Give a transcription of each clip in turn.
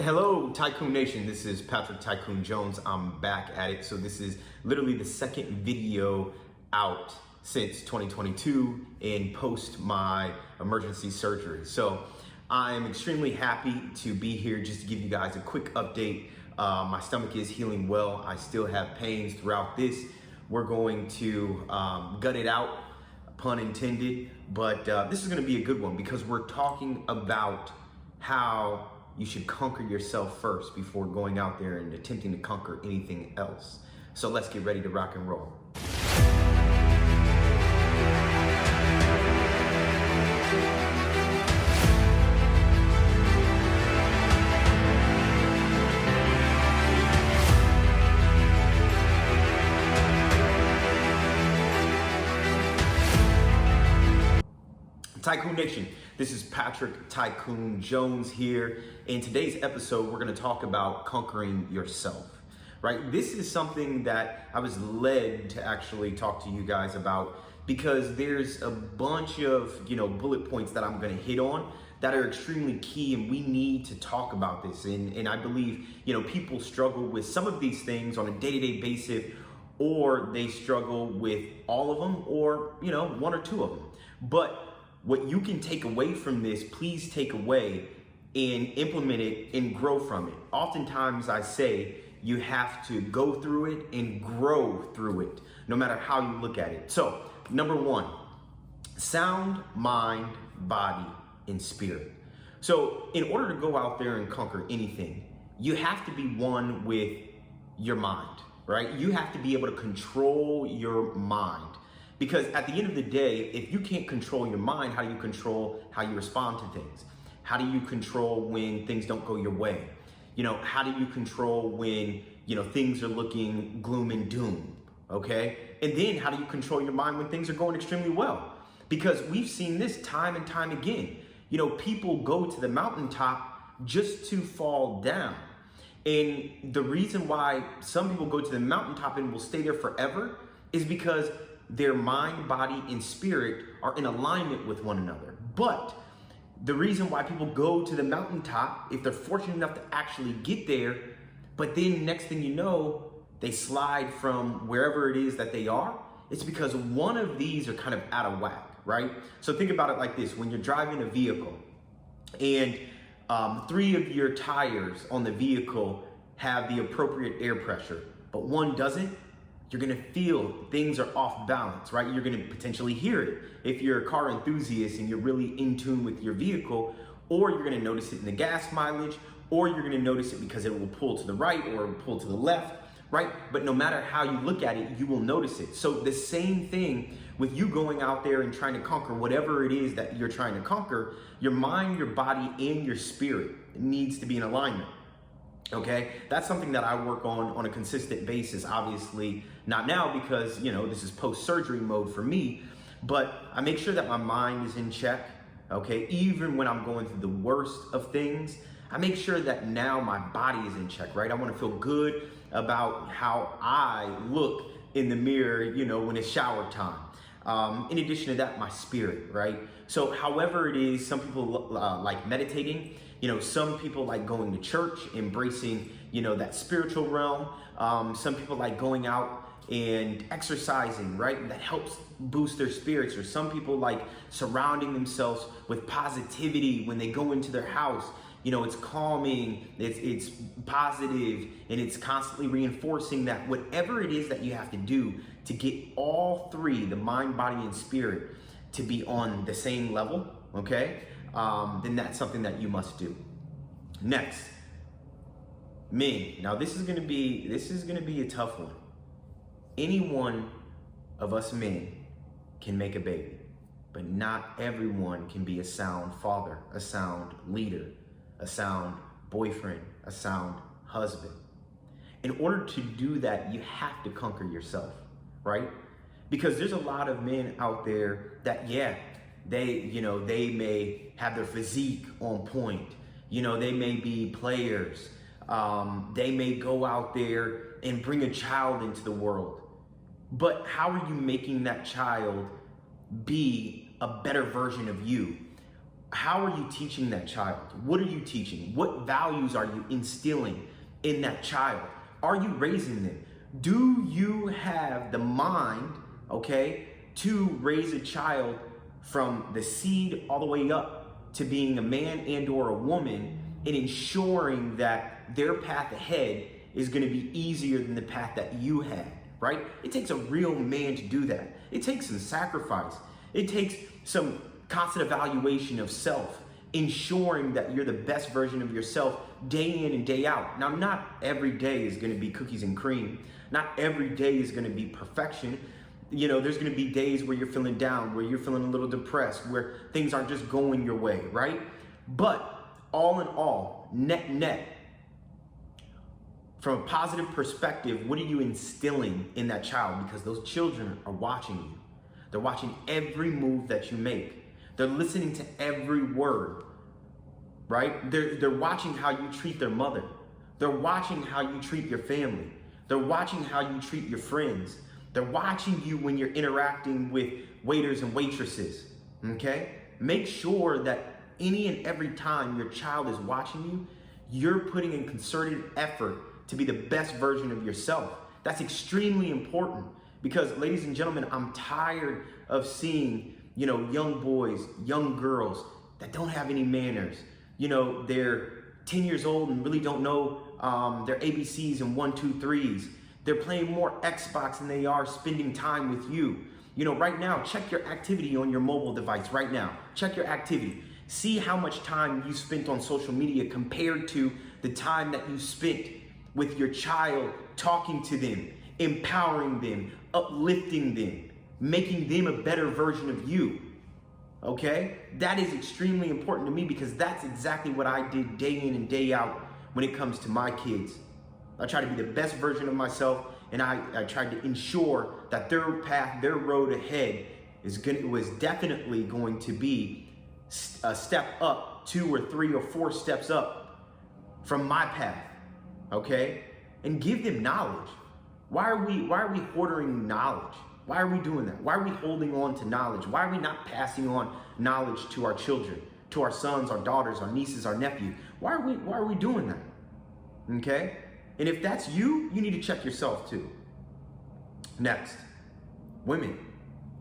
Hello, Tycoon Nation. This is Patrick Tycoon Jones. I'm back at it. So this is literally the second video out since 2022 and post my emergency surgery. So I'm extremely happy to be here just to give you guys a quick update. My stomach is healing well. I still have pains throughout this. We're going to gut it out, pun intended, but this is going to be a good one because we're talking about how you should conquer yourself first before going out there and attempting to conquer anything else. So let's get ready to rock and roll. Tycoon Nation, this is Patrick Tycoon Jones here. In today's episode, we're going to talk about conquering yourself, right? This is something that I was led to actually talk to you guys about because there's a bunch of, bullet points that I'm going to hit on that are extremely key, and we need to talk about this. And I believe, people struggle with some of these things on a day-to-day basis, or they struggle with all of them, or, one or two of them. But what you can take away from this, please take away and implement it and grow from it. Oftentimes I say you have to go through it and grow through it, no matter how you look at it. So, number one, sound mind, body, and spirit. So in order to go out there and conquer anything, you have to be one with your mind, right? You have to be able to control your mind. Because at the end of the day, if you can't control your mind, how do you control how you respond to things? How do you control when things don't go your way? How do you control when, things are looking gloom and doom, okay? And then how do you control your mind when things are going extremely well? Because we've seen this time and time again. People go to the mountaintop just to fall down. And the reason why some people go to the mountaintop and will stay there forever is because their mind, body, and spirit are in alignment with one another. But the reason why people go to the mountaintop, if they're fortunate enough to actually get there, but then next thing you know, they slide from wherever it is that they are, it's because one of these are kind of out of whack, right? So think about it like this. When you're driving a vehicle and three of your tires on the vehicle have the appropriate air pressure, but one doesn't, you're gonna feel things are off balance, right? You're gonna potentially hear it if you're a car enthusiast and you're really in tune with your vehicle, or you're gonna notice it in the gas mileage, or you're gonna notice it because it will pull to the right or pull to the left, right? But no matter how you look at it, you will notice it. So the same thing with you going out there and trying to conquer whatever it is that you're trying to conquer, your mind, your body, and your spirit needs to be in alignment. Okay, that's something that I work on a consistent basis. Obviously not now because, this is post-surgery mode for me, but I make sure that my mind is in check. Okay, even when I'm going through the worst of things, I make sure that now my body is in check, right? I want to feel good about how I look in the mirror, when it's shower time. In addition to that, my spirit, right? So however it is, some people like meditating. Some people like going to church, embracing, that spiritual realm. Some people like going out and exercising, right? That helps boost their spirits. Or some people like surrounding themselves with positivity when they go into their house. It's calming, it's positive, and it's constantly reinforcing that whatever it is that you have to do to get all three, the mind, body, and spirit, to be on the same level, okay? Then that's something that you must do. Next, men. Now this is gonna be a tough one. Any one of us men can make a baby, but not everyone can be a sound father, a sound leader, a sound boyfriend, a sound husband. In order to do that, you have to conquer yourself, right? Because there's a lot of men out there that, they may have their physique on point. They may be players. They may go out there and bring a child into the world. But how are you making that child be a better version of you? how are you teaching that child? What are you teaching? What values are you instilling in that child? Are you raising them? Do you have the mind, okay, to raise a child from the seed all the way up to being a man and or a woman, and ensuring that their path ahead is going to be easier than the path that you had, right? It takes a real man to do that. It takes some sacrifice. It takes some constant evaluation of self, ensuring that you're the best version of yourself day in and day out. Now, not every day is going to be cookies and cream. Not every day is going to be perfection. You know, there's going to be days where you're feeling down, where you're feeling a little depressed, where things aren't just going your way, right? But all in all, net, from a positive perspective, what are you instilling in that child? Because those children are watching you. They're watching every move that you make. They're listening to every word, right? They're watching how you treat their mother. They're watching how you treat your family. They're watching how you treat your friends. They're watching you when you're interacting with waiters and waitresses, okay? Make sure that any and every time your child is watching you, you're putting in concerted effort to be the best version of yourself. That's extremely important because, ladies and gentlemen, I'm tired of seeing, you know, young boys, young girls that don't have any manners. You know, they're 10 years old and really don't know their ABCs and 1, 2, 3s. They're playing more Xbox than they are spending time with you. You know, right now, check your activity on your mobile device right now. Check your activity. See how much time you spent on social media compared to the time that you spent with your child, talking to them, empowering them, uplifting them, making them a better version of you, okay? That is extremely important to me because that's exactly what I did day in and day out when it comes to my kids. I try to be the best version of myself, and I tried to ensure that their path, their road ahead was definitely going to be a step up, 2 or 3 or 4 steps up from my path, okay? And give them knowledge. Why are we hoarding knowledge? Why are we doing that? Why are we holding on to knowledge? Why are we not passing on knowledge to our children, to our sons, our daughters, our nieces, our nephews? Why are we doing that? Okay? And if that's you, you need to check yourself too. Next, women.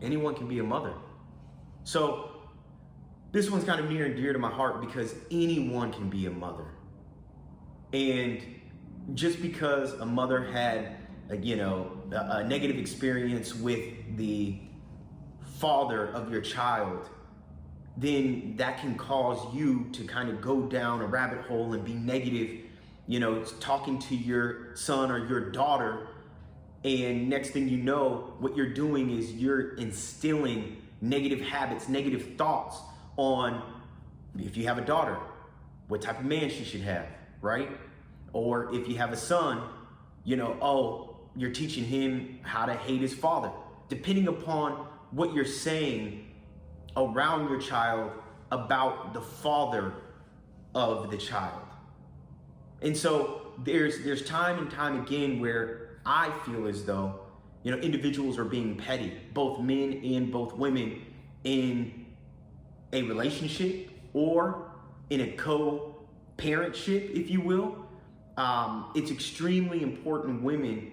Anyone can be a mother. So this one's kind of near and dear to my heart because anyone can be a mother. And just because a mother had a negative experience with the father of your child, then that can cause you to kind of go down a rabbit hole and be negative, you know, talking to your son or your daughter. And next thing you know, what you're doing is you're instilling negative habits, negative thoughts on, if you have a daughter, what type of man she should have, right? Or if you have a son, you know, oh, you're teaching him how to hate his father. Depending upon what you're saying around your child about the father of the child. And so there's time and time again where I feel as though, you know, individuals are being petty, both men and both women, in a relationship or in a co-parentship, if you will. It's extremely important, women,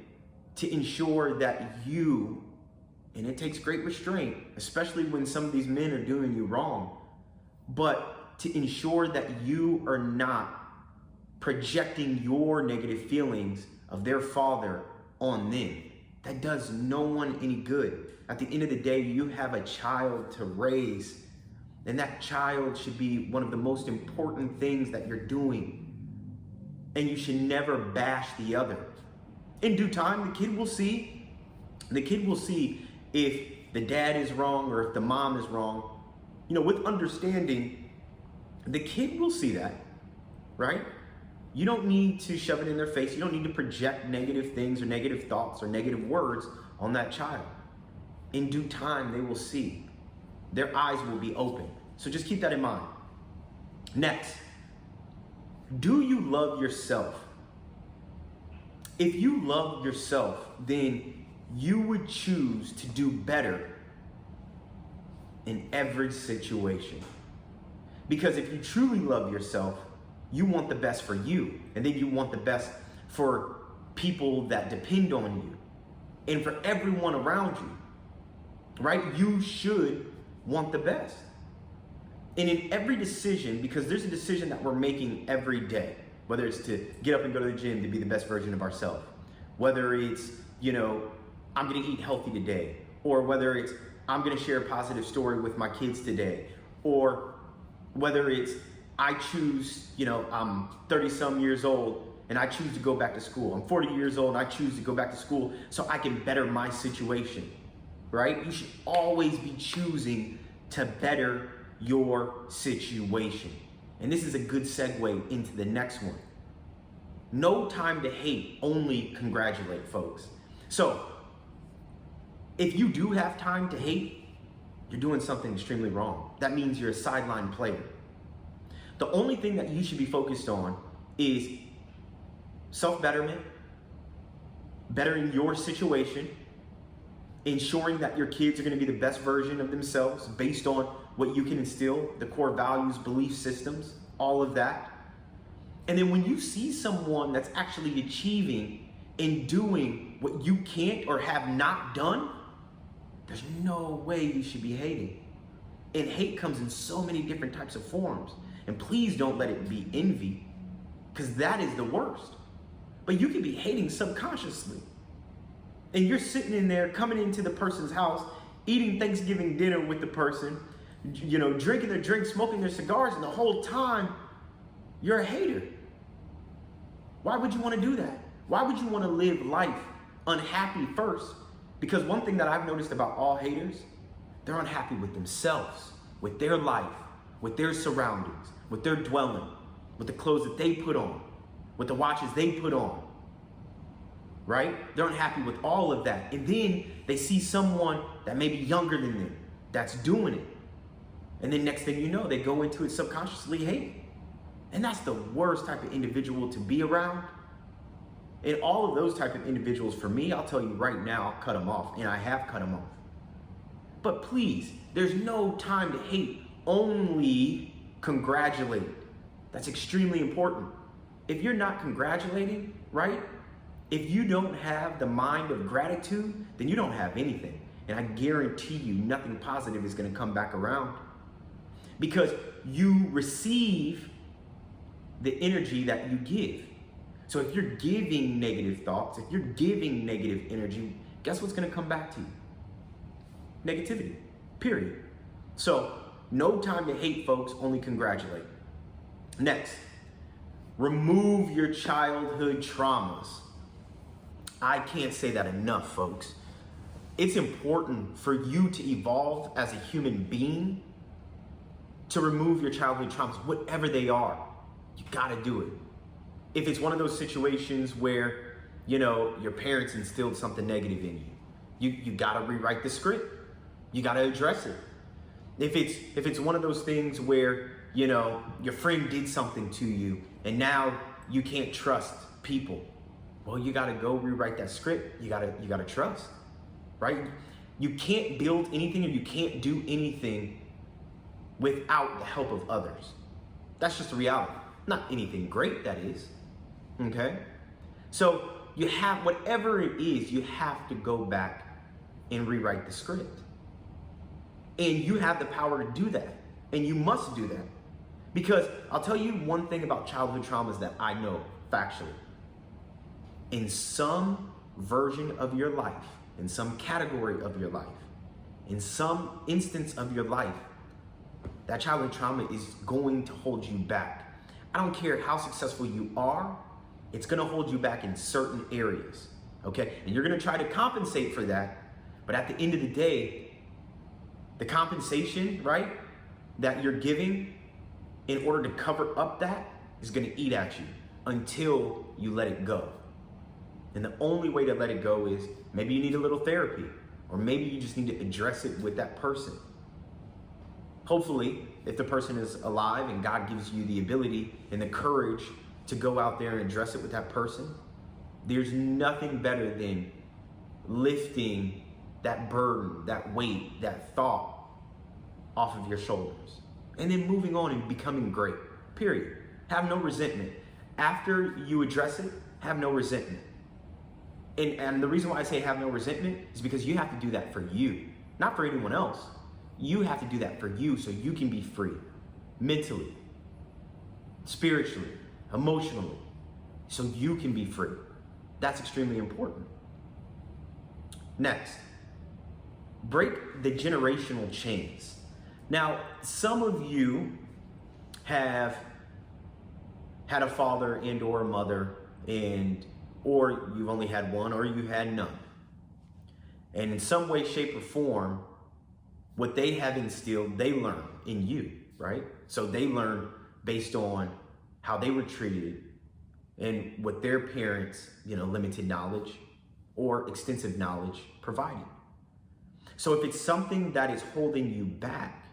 to ensure that you, and it takes great restraint, especially when some of these men are doing you wrong, but to ensure that you are not projecting your negative feelings of their father on them. That does no one any good. At the end of the day, you have a child to raise, and that child should be one of the most important things that you're doing. And you should never bash the other. In due time, the kid will see if the dad is wrong or if the mom is wrong. You know, with understanding, the kid will see that, right? You don't need to shove it in their face. You don't need to project negative things or negative thoughts or negative words on that child. In due time, they will see. Their eyes will be open. So just keep that in mind. Next, do you love yourself? If you love yourself, then you would choose to do better in every situation. Because if you truly love yourself, you want the best for you. And then you want the best for people that depend on you and for everyone around you, right? You should want the best. And in every decision, because there's a decision that we're making every day, whether it's to get up and go to the gym to be the best version of ourselves, whether it's, I'm gonna eat healthy today, or whether it's, I'm gonna share a positive story with my kids today, or whether it's, I choose, I'm 30 some years old and I choose to go back to school. I'm 40 years old and I choose to go back to school so I can better my situation, right? You should always be choosing to better your situation. And this is a good segue into the next one. No time to hate, only congratulate, folks. So if you do have time to hate, you're doing something extremely wrong. That means you're a sideline player. The only thing that you should be focused on is self-betterment, bettering your situation, ensuring that your kids are going to be the best version of themselves based on what you can instill, the core values, belief systems, all of that. And then when you see someone that's actually achieving and doing what you can't or have not done, there's no way you should be hating. And hate comes in so many different types of forms. And please don't let it be envy, because that is the worst. But you can be hating subconsciously. And you're sitting in there, coming into the person's house, eating Thanksgiving dinner with the person, drinking their drink, smoking their cigars, and the whole time, you're a hater. Why would you want to do that? Why would you want to live life unhappy first? Because one thing that I've noticed about all haters, they're unhappy with themselves, with their life, with their surroundings, with their dwelling, with the clothes that they put on, with the watches they put on, right? They're unhappy with all of that. And then they see someone that may be younger than them that's doing it. And then next thing you know, they go into it subconsciously hating. And that's the worst type of individual to be around. And all of those type of individuals, for me, I'll tell you right now, I'll cut them off, and I have cut them off. But please, there's no time to hate, only congratulate. That's extremely important. If you're not congratulating, right? If you don't have the mind of gratitude, then you don't have anything. And I guarantee you nothing positive is going to come back around. Because you receive the energy that you give. So if you're giving negative thoughts, if you're giving negative energy, guess what's going to come back to you? Negativity, period. So no time to hate, folks, only congratulate. Next, remove your childhood traumas. I can't say that enough, folks. It's important for you to evolve as a human being to remove your childhood traumas, whatever they are. You gotta do it. If it's one of those situations where, your parents instilled something negative in you gotta rewrite the script. You gotta address it. If it's one of those things where, your friend did something to you and now you can't trust people, well, you gotta go rewrite that script. You gotta trust, right? You can't build anything, or you can't do anything without the help of others. That's just the reality. Not anything great, that is. Okay? So you have, whatever it is, you have to go back and rewrite the script. And you have the power to do that. And you must do that. Because I'll tell you one thing about childhood traumas that I know factually. In some version of your life, in some category of your life, in some instance of your life, that childhood trauma is going to hold you back. I don't care how successful you are, it's gonna hold you back in certain areas, okay? And you're gonna try to compensate for that, but at the end of the day, the compensation, right, that you're giving in order to cover up that is gonna eat at you until you let it go. And the only way to let it go is maybe you need a little therapy, or maybe you just need to address it with that person. Hopefully, if the person is alive and God gives you the ability and the courage to go out there and address it with that person, there's nothing better than lifting that burden, that weight, that thought off of your shoulders and then moving on and becoming great, period. Have no resentment. After you address it, have no resentment. And the reason why I say have no resentment is because you have to do that for you, not for anyone else. You have to do that for you so you can be free, mentally, spiritually, emotionally, so you can be free. That's extremely important. Next, break the generational chains. Now, some of you have had a father and or a mother, or you've only had one, or you had none. And in some way, shape, or form, what they have instilled, they learn in you, right? So they learn based on how they were treated and what their parents, limited knowledge or extensive knowledge provided. So if it's something that is holding you back,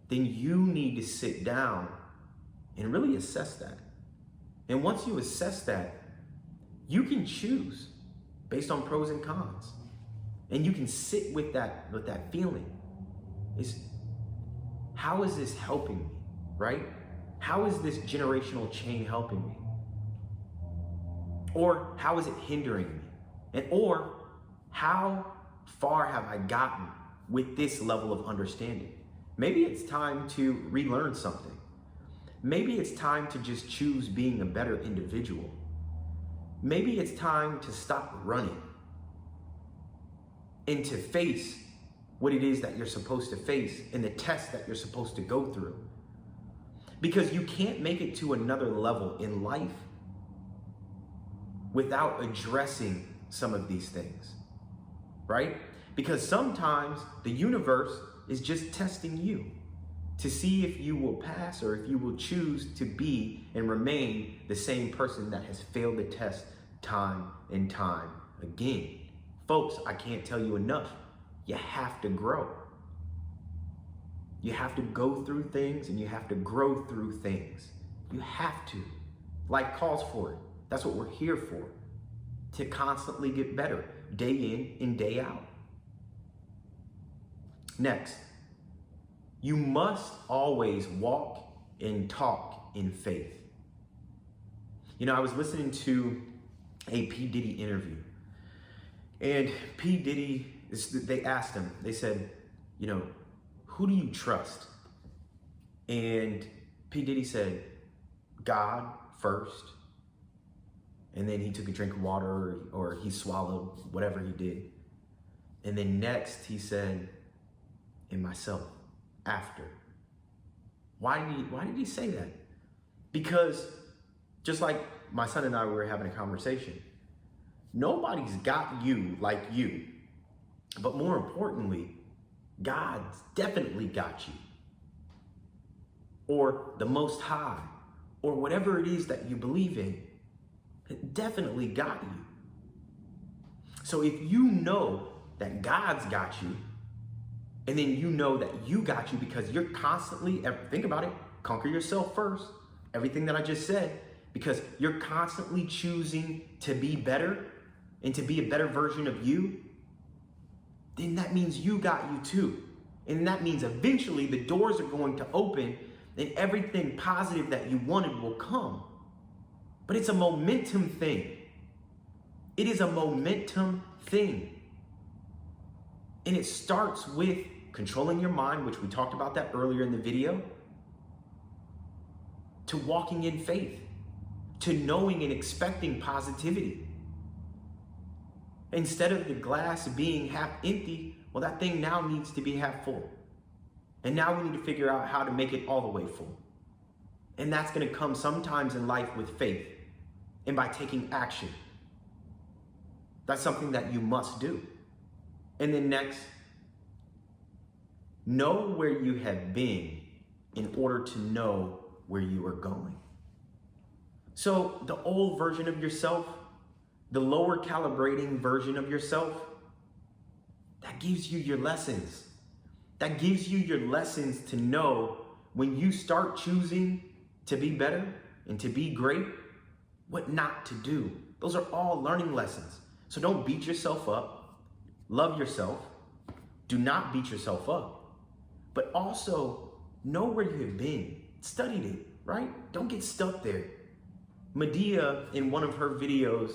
then you need to sit down and really assess that. And once you assess that, you can choose based on pros and cons. And you can sit with that feeling. How is this helping me, right? How is this generational chain helping me? Or how is it hindering me? Or how far have I gotten with this level of understanding? Maybe it's time to relearn something. Maybe it's time to just choose being a better individual. Maybe it's time to stop running and to face what it is that you're supposed to face and the test that you're supposed to go through. Because you can't make it to another level in life without addressing some of these things, right? Because sometimes the universe is just testing you to see if you will pass or if you will choose to be and remain the same person that has failed the test time and time again. Folks, I can't tell you enough. You have to grow. You have to go through things and you have to grow through things. You have to. Life calls for it. That's what we're here for. To constantly get better, day in and day out. Next, you must always walk and talk in faith. I was listening to a P. Diddy interview. And P. Diddy, they asked him, they said, who do you trust? And P. Diddy said, God first. And then he took a drink of water or he swallowed, whatever he did. And then next he said, and myself after. Why did he say that? Because just like my son and I were having a conversation, nobody's got you like you. But more importantly, God's definitely got you. Or the Most High, or whatever it is that you believe in, it definitely got you. So if you know that God's got you, and then you know that you got you because you're constantly, think about it, conquer yourself first. Everything that I just said, because you're constantly choosing to be better and to be a better version of you, then that means you got you too. And that means eventually the doors are going to open and everything positive that you wanted will come. But it's a momentum thing. It is a momentum thing. And it starts with controlling your mind, which we talked about that earlier in the video, to walking in faith, to knowing and expecting positivity. Instead of the glass being half empty, well, that thing now needs to be half full. And now we need to figure out how to make it all the way full. And that's going to come sometimes in life with faith and by taking action. That's something that you must do. And then next, know where you have been in order to know where you are going. So the old version of yourself, the lower calibrating version of yourself, that gives you your lessons. That gives you your lessons to know when you start choosing to be better and to be great, what not to do. Those are all learning lessons. So don't beat yourself up. Love yourself. Do not beat yourself up. But also know where you have been, studied it, right? Don't get stuck there. Medea, in one of her videos,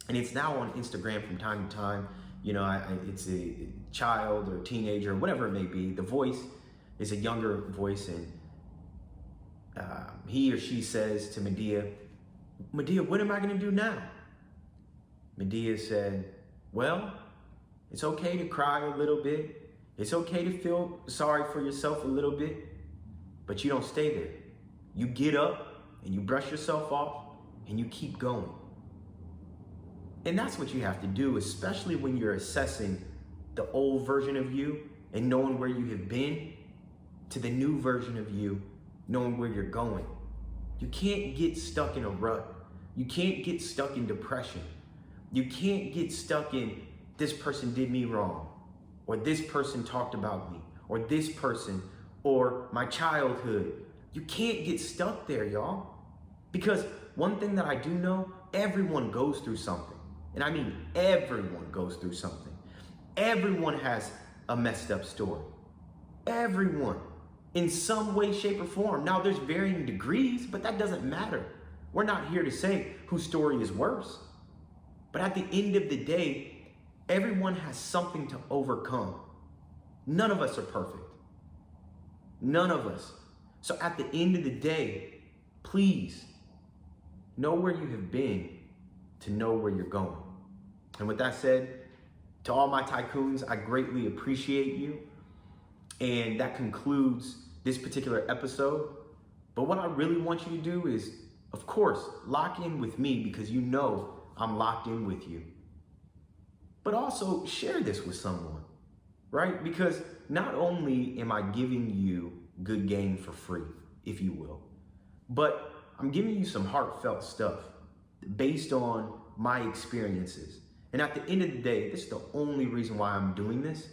and it's now on Instagram from time to time, it's a child or teenager, whatever it may be. The voice is a younger voice, and he or she says to Medea, what am I gonna do now? Medea said, well, it's okay to cry a little bit. It's okay to feel sorry for yourself a little bit, but you don't stay there. You get up and you brush yourself off and you keep going. And that's what you have to do, especially when you're assessing the old version of you and knowing where you have been to the new version of you, knowing where you're going. You can't get stuck in a rut. You can't get stuck in depression. You can't get stuck in this person did me wrong, or this person talked about me, or this person, or my childhood. You can't get stuck there, y'all. Because one thing that I do know, everyone goes through something. And I mean everyone goes through something. Everyone has a messed up story. Everyone, in some way, shape, or form. Now, there's varying degrees, but that doesn't matter. We're not here to say whose story is worse. But at the end of the day, everyone has something to overcome. None of us are perfect. None of us. So at the end of the day, please know where you have been to know where you're going. And with that said, to all my tycoons, I greatly appreciate you. And that concludes this particular episode. But what I really want you to do is, of course, lock in with me, because you know I'm locked in with you. But also share this with someone, right? Because not only am I giving you good game for free, if you will, but I'm giving you some heartfelt stuff based on my experiences. And at the end of the day, this is the only reason why I'm doing this,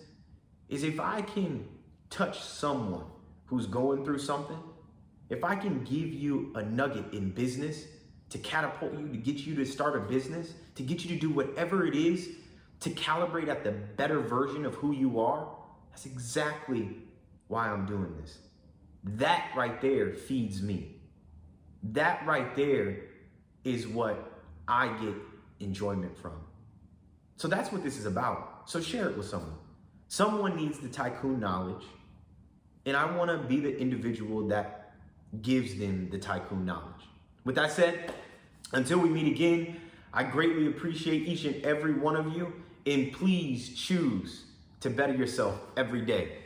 is if I can touch someone who's going through something, if I can give you a nugget in business to catapult you, to get you to start a business, to get you to do whatever it is, to calibrate at the better version of who you are, that's exactly why I'm doing this. That right there feeds me. That right there is what I get enjoyment from. So that's what this is about. So share it with someone. Someone needs the tycoon knowledge, and I want to be the individual that gives them the tycoon knowledge. With that said, until we meet again, I greatly appreciate each and every one of you, and please choose to better yourself every day.